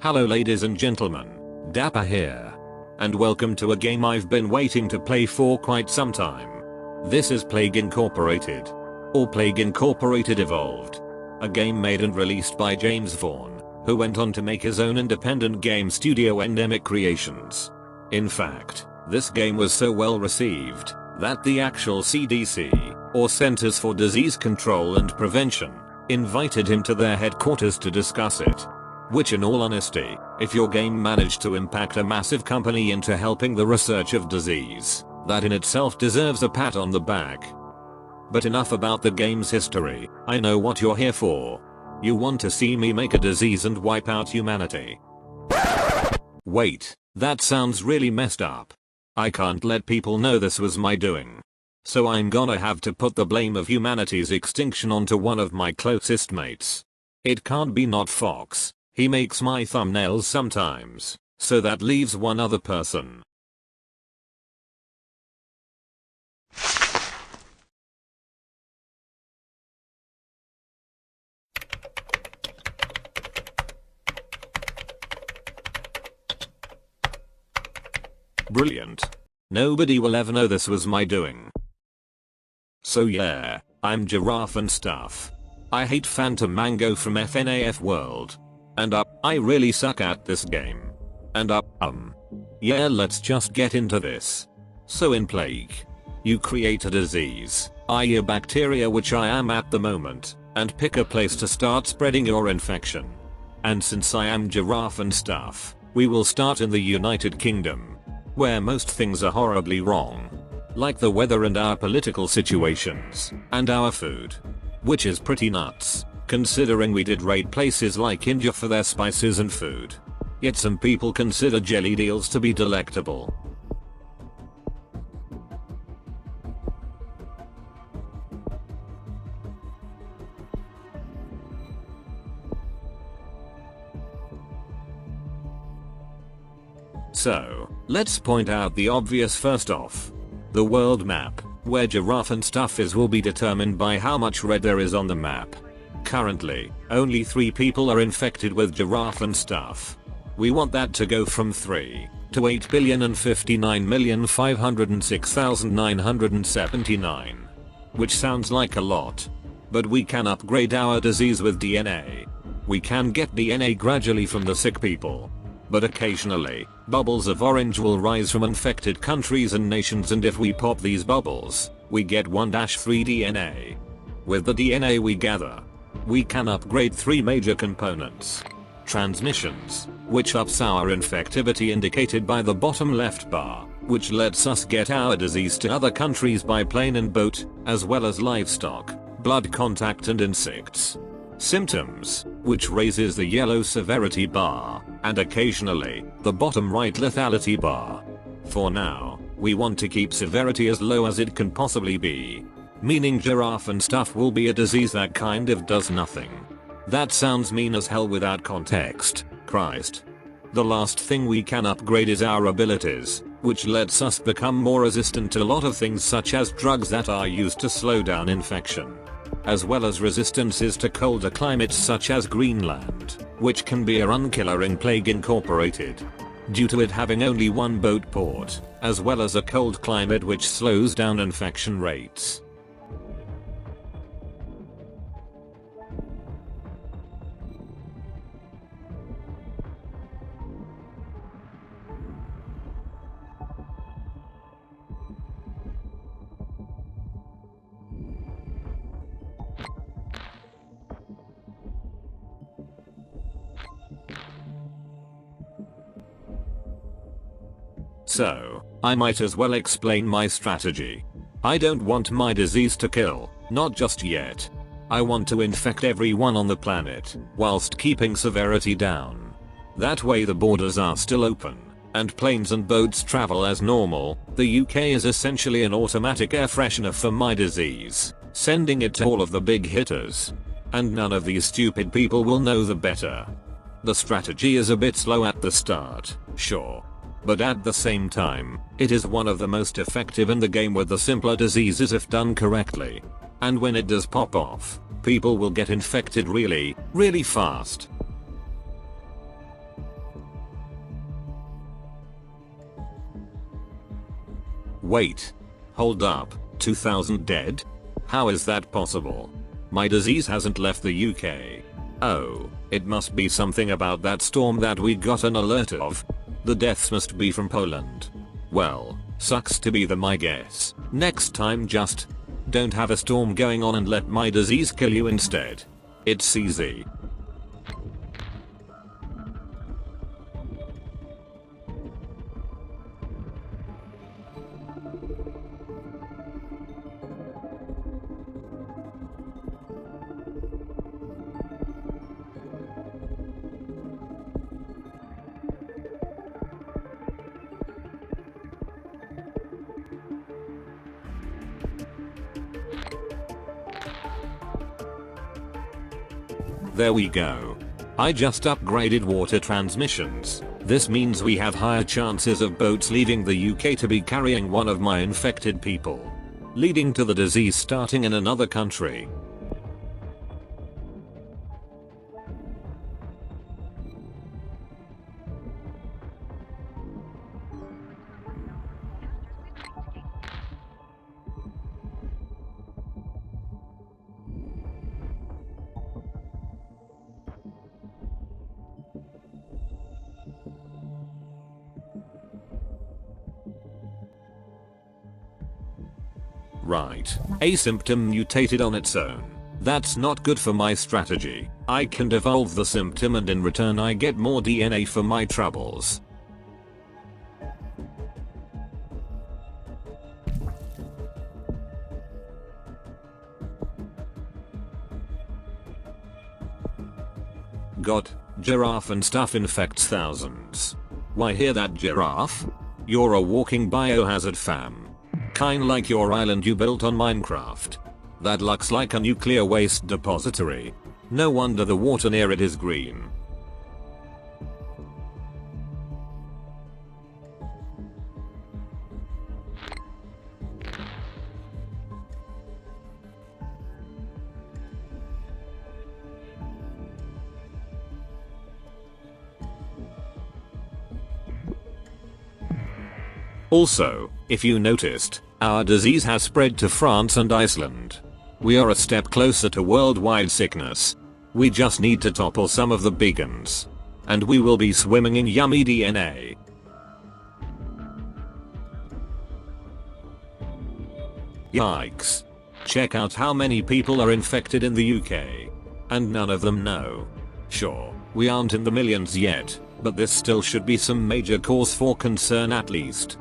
Hello ladies and gentlemen, Dapper here. And welcome to a game I've been waiting to play for quite some time. This is Plague Incorporated. Or Plague Incorporated Evolved. A game made and released by James Vaughn, who went on to make his own independent game studio NDemic Creations. In fact, this game was so well received, that the actual CDC, or Centers for Disease Control and Prevention, invited him to their headquarters to discuss it. Which in all honesty, if your game managed to impact a massive company into helping the research of disease, that in itself deserves a pat on the back. But enough about the game's history, I know what you're here for. You want to see me make a disease and wipe out humanity. Wait, that sounds really messed up. I can't let people know this was my doing. So I'm gonna have to put the blame of humanity's extinction onto one of my closest mates. It can't be not Fox. He makes my thumbnails sometimes, so that leaves one other person. Brilliant. Nobody will ever know this was my doing. So yeah, I'm Giraffe and Stuff. I hate Phantom Mango from FNAF World. And I really suck at this game. And yeah, let's just get into this. So in Plague, you create a disease, i.e. a bacteria, which I am at the moment, and pick a place to start spreading your infection. And since I am Giraffe and Stuff, we will start in the United Kingdom, where most things are horribly wrong. Like the weather and our political situations, and our food. Which is pretty nuts, considering we did raid places like India for their spices and food. Yet some people consider jelly deals to be delectable. So, let's point out the obvious first off. The world map, where Giraffe and Stuff is, will be determined by how much red there is on the map. Currently, only 3 people are infected with Giraffe and Stuff. We want that to go from 3 to 8,059,506,979. Which sounds like a lot. But we can upgrade our disease with DNA. We can get DNA gradually from the sick people. But occasionally, bubbles of orange will rise from infected countries and nations, and if we pop these bubbles, we get 1-3 DNA. With the DNA we gather, we can upgrade 3 major components. Transmissions, which ups our infectivity indicated by the bottom left bar, which lets us get our disease to other countries by plane and boat, as well as livestock, blood contact and insects. Symptoms, which raises the yellow severity bar, and occasionally, the bottom right lethality bar. For now, we want to keep severity as low as it can possibly be. Meaning Giraffe and Stuff will be a disease that kind of does nothing. That sounds mean as hell without context, Christ. The last thing we can upgrade is our abilities, which lets us become more resistant to a lot of things such as drugs that are used to slow down infection. As well as resistances to colder climates such as Greenland, which can be a run killer in Plague Incorporated. Due to it having only one boat port, as well as a cold climate which slows down infection rates. So, I might as well explain my strategy. I don't want my disease to kill, not just yet. I want to infect everyone on the planet, whilst keeping severity down. That way the borders are still open, and planes and boats travel as normal. The UK is essentially an automatic air freshener for my disease, sending it to all of the big hitters. And none of these stupid people will know the better. The strategy is a bit slow at the start, sure. But at the same time, it is one of the most effective in the game with the simpler diseases if done correctly. And when it does pop off, people will get infected really, really fast. Wait. Hold up, 2,000 dead? How is that possible? My disease hasn't left the UK. Oh, it must be something about that storm that we got an alert of. The deaths must be from Poland. Well, sucks to be my guess. Next time just don't have a storm going on and let my disease kill you instead. It's easy. There we go. I just upgraded water transmissions. This means we have higher chances of boats leaving the UK to be carrying one of my infected people, leading to the disease starting in another country. Right. A symptom mutated on its own. That's not good for my strategy. I can devolve the symptom and in return I get more DNA for my troubles. God, Giraffe and Stuff infects thousands. Why hear that, Giraffe? You're a walking biohazard, fam. Kinda like your island you built on Minecraft. That looks like a nuclear waste depository. No wonder the water near it is green. Also, if you noticed, our disease has spread to France and Iceland. We are a step closer to worldwide sickness. We just need to topple some of the big uns. And we will be swimming in yummy DNA. Yikes. Check out how many people are infected in the UK. And none of them know. Sure, we aren't in the millions yet, but this still should be some major cause for concern at least.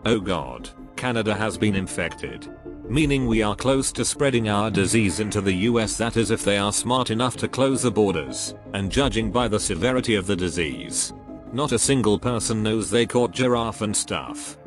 Oh god, Canada has been infected. Meaning we are close to spreading our disease into the US, that is if they are smart enough to close the borders, and judging by the severity of the disease. Not a single person knows they caught Giraffe and Stuff.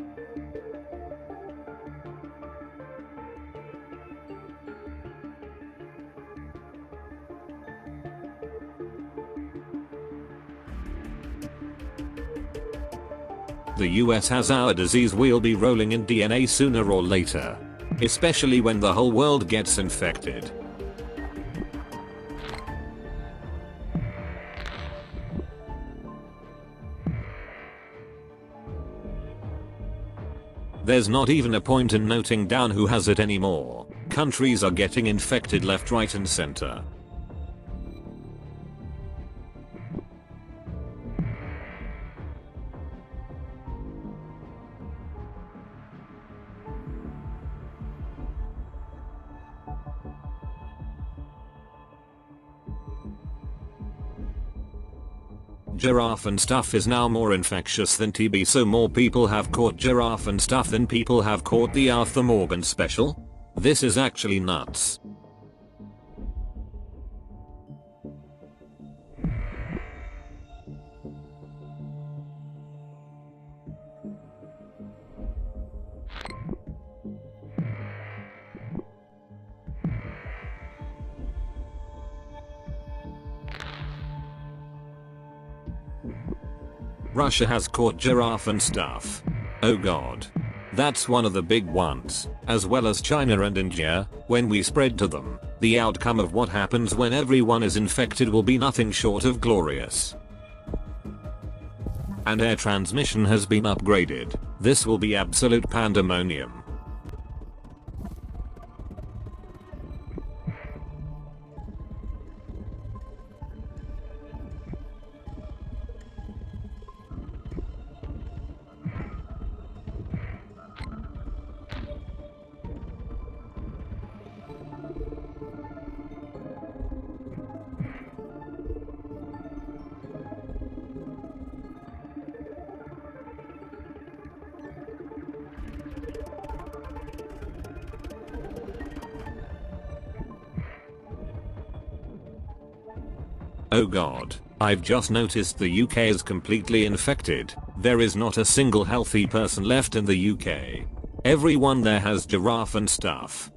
The US has our disease, we'll be rolling in DNA sooner or later. Especially when the whole world gets infected. There's not even a point in noting down who has it anymore. Countries are getting infected left, right and center. Giraffe and Stuff is now more infectious than TB, so more people have caught Giraffe and Stuff than people have caught the Arthur Morgan special? This is actually nuts. Russia has caught Giraffe and Stuff. Oh god. That's one of the big ones, as well as China and India, when we spread to them. The outcome of what happens when everyone is infected will be nothing short of glorious. And air transmission has been upgraded. This will be absolute pandemonium. Oh god, I've just noticed the UK is completely infected. There is not a single healthy person left in the UK. Everyone there has giraffe and stuff.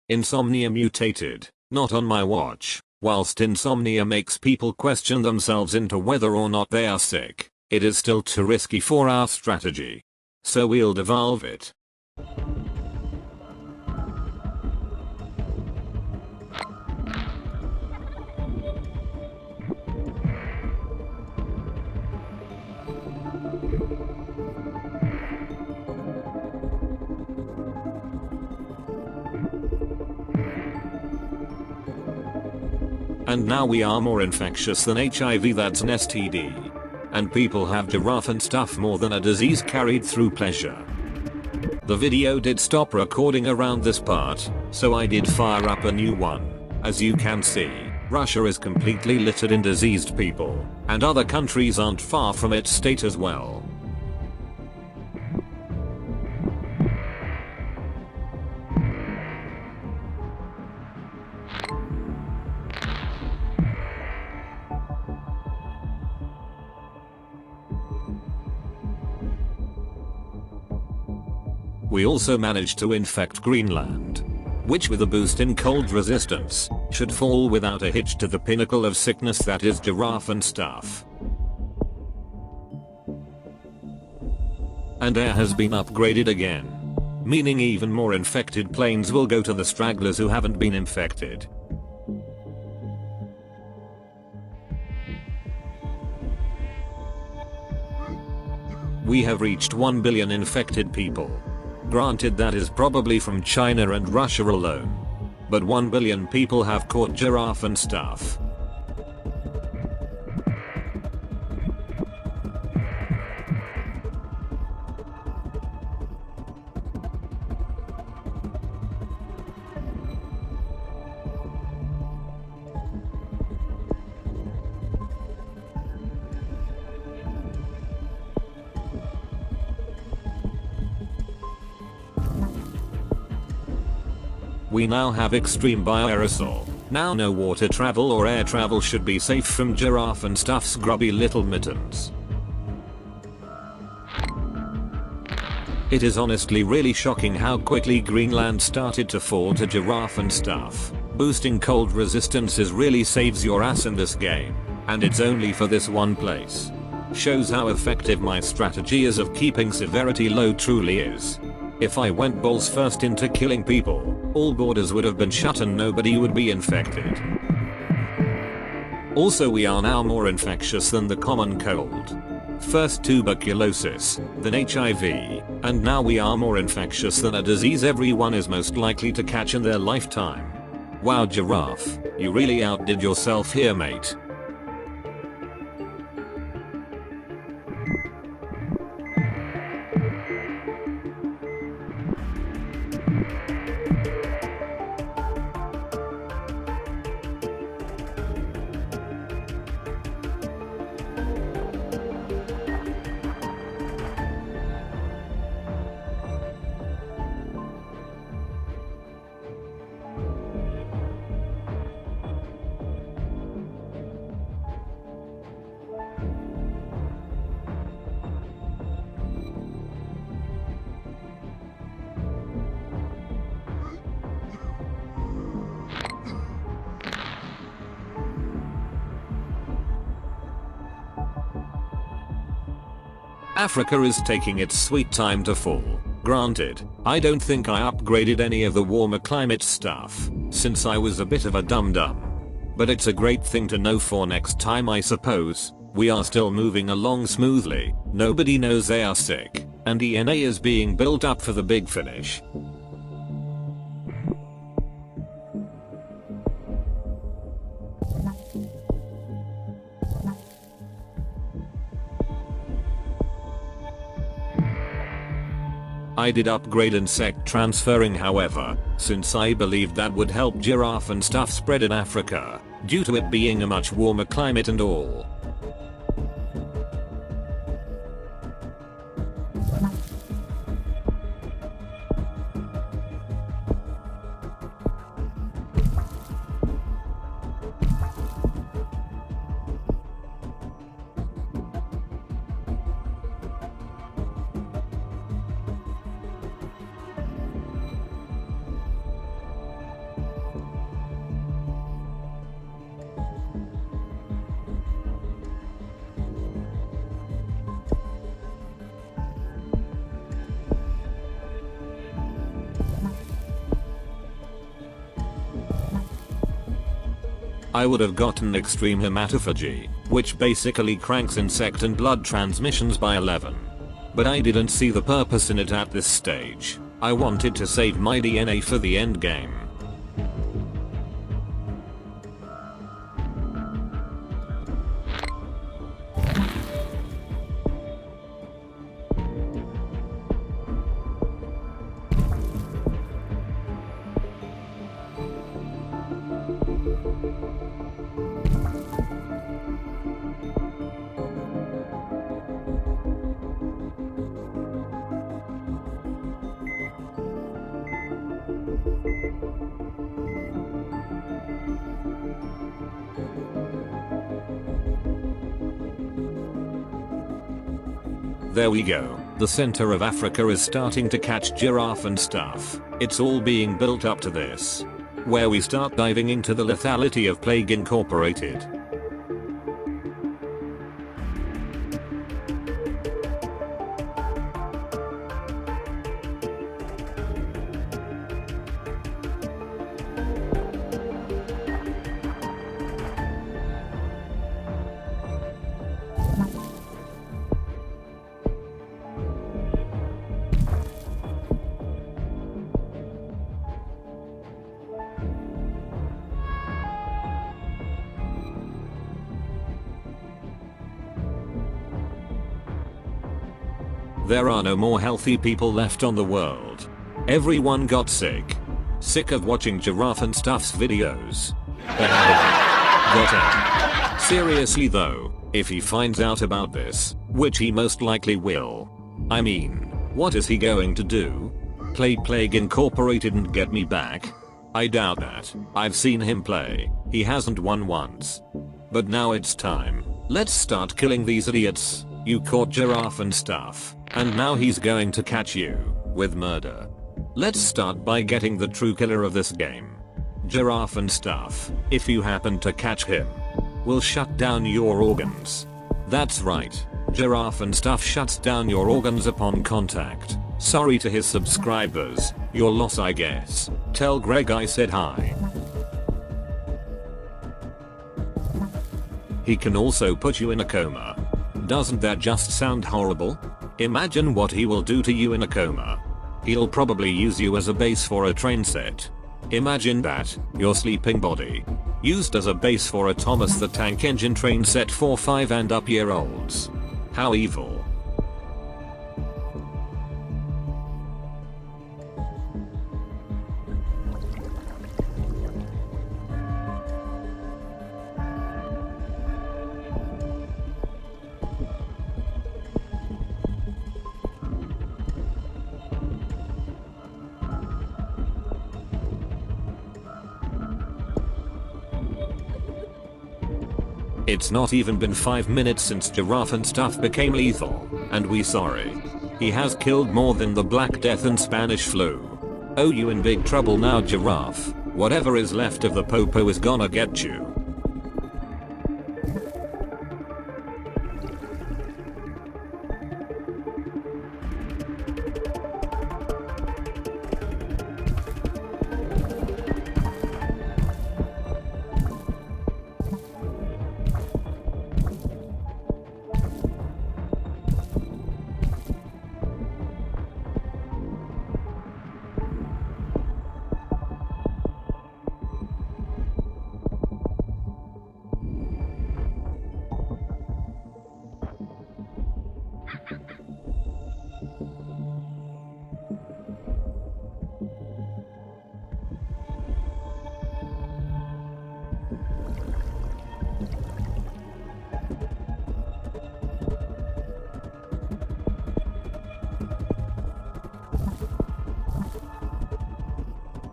Insomnia mutated, not on my watch. Whilst insomnia makes people question themselves into whether or not they are sick, it is still too risky for our strategy. So we'll devolve it. And now we are more infectious than HIV, that's an STD. And people have giraffe and stuff more than a disease carried through pleasure. The video did stop recording around this part, so I did fire up a new one. As you can see, Russia is completely littered in diseased people, and other countries aren't far from its state as well. We also managed to infect Greenland, which with a boost in cold resistance, should fall without a hitch to the pinnacle of sickness that is giraffe and stuff. And air has been upgraded again, meaning even more infected planes will go to the stragglers who haven't been infected. We have reached 1 billion infected people. Granted, that is probably from China and Russia alone. But 1 billion people have caught giraffe and stuff. We now have extreme bioaerosol. Now no water travel or air travel should be safe from giraffe and stuff's grubby little mittens. It is honestly really shocking how quickly Greenland started to fall to giraffe and stuff. Boosting cold resistances really saves your ass in this game, and it's only for this one place. Shows how effective my strategy is of keeping severity low truly is. If I went balls first into killing people, all borders would have been shut and nobody would be infected. Also, we are now more infectious than the common cold. First tuberculosis, then HIV, and now we are more infectious than a disease everyone is most likely to catch in their lifetime. Wow, Giraffe, you really outdid yourself here, mate. Africa is taking its sweet time to fall. Granted, I don't think I upgraded any of the warmer climate stuff, since I was a bit of a dum-dum. But it's a great thing to know for next time, I suppose. We are still moving along smoothly, nobody knows they are sick, and DNA is being built up for the big finish. I did upgrade insect transferring, however, since I believed that would help Giraffe and Stuff spread in Africa, due to it being a much warmer climate and all. I would have gotten extreme hematophagy, which basically cranks insect and blood transmissions by 11. But I didn't see the purpose in it at this stage. I wanted to save my DNA for the end game. There we go. The center of Africa is starting to catch Giraffe and Stuff. It's all being built up to this, where we start diving into the lethality of Plague Incorporated. There are no more healthy people left on the world. Everyone got sick. Sick of watching Giraffe and Stuff's videos. Got it. Seriously though, if he finds out about this, which he most likely will. I mean, what is he going to do? Play Plague Incorporated and get me back? I doubt that. I've seen him play. He hasn't won once. But now it's time. Let's start killing these idiots. You caught Giraffe and Stuff, and now he's going to catch you with murder. Let's start by getting the true killer of this game. Giraffe and Stuff, if you happen to catch him, will shut down your organs. That's right, Giraffe and Stuff shuts down your organs upon contact. Sorry to his subscribers, your loss I guess. Tell Greg I said hi. He can also put you in a coma. Doesn't that just sound horrible? Imagine what he will do to you in a coma. He'll probably use you as a base for a train set. Imagine that, your sleeping body, used as a base for a Thomas the Tank Engine train set for 5 and up year olds. How evil. It's not even been 5 minutes since Giraffe and Stuff became lethal, and we sorry. He has killed more than the Black Death and Spanish flu. Oh, you in big trouble now, Giraffe. Whatever is left of the popo is gonna get you.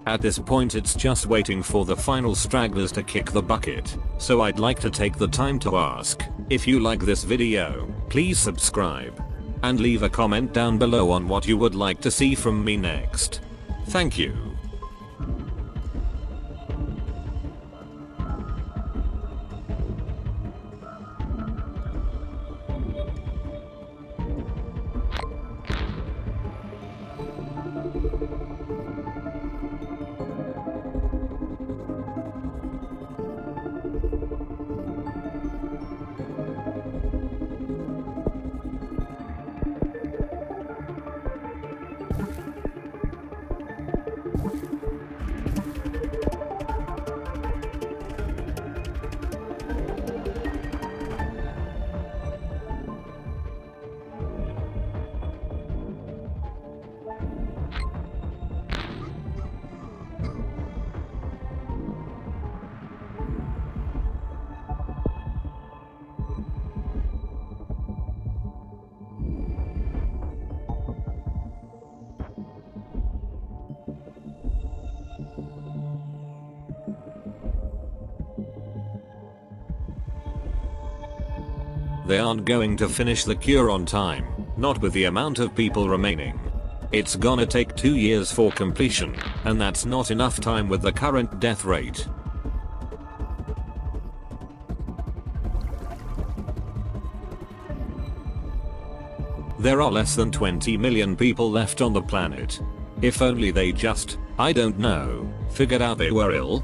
At this point it's just waiting for the final stragglers to kick the bucket, so I'd like to take the time to ask, if you like this video, please subscribe. And leave a comment down below on what you would like to see from me next. Thank you. They aren't going to finish the cure on time, not with the amount of people remaining. It's gonna take 2 years for completion, and that's not enough time with the current death rate. There are less than 20 million people left on the planet. If only they just, I don't know, figured out they were ill.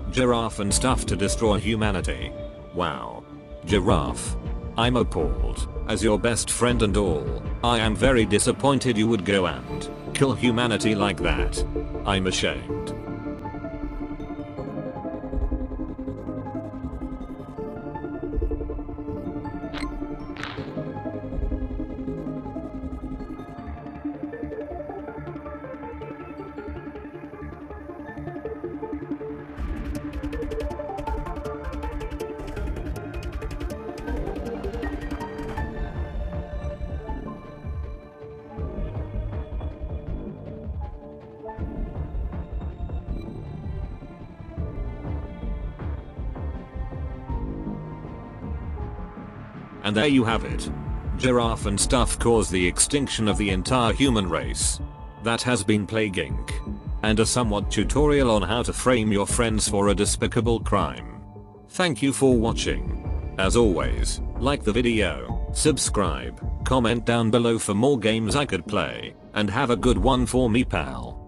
Giraffe and Stuff to destroy humanity. Wow. Giraffe. I'm appalled. As your best friend and all, I am very disappointed you would go and kill humanity like that. I'm ashamed. And there you have it. Giraffe and Stuff caused the extinction of the entire human race. That has been plaguing. And a somewhat tutorial on how to frame your friends for a despicable crime. Thank you for watching. As always, like the video, subscribe, comment down below for more games I could play, and have a good one for me, pal.